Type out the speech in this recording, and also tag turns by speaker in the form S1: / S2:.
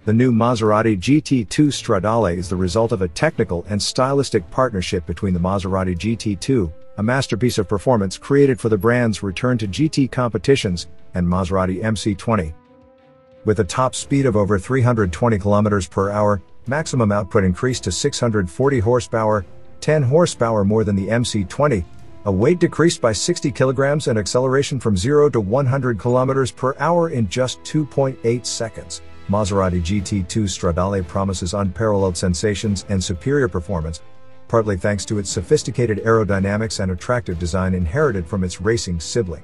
S1: The new Maserati GT2 Stradale is the result of a technical and stylistic partnership between the Maserati GT2, a masterpiece of performance created for the brand's return to GT competitions, and Maserati MC20. With a top speed of over 320 km per hour, maximum output increased to 640 horsepower, 10 horsepower more than the MC20, a weight decreased by 60 kilograms and acceleration from 0 to 100 km per hour in just 2.8 seconds. Maserati GT2 Stradale promises unparalleled sensations and superior performance, partly thanks to its sophisticated aerodynamics and attractive design inherited from its racing sibling.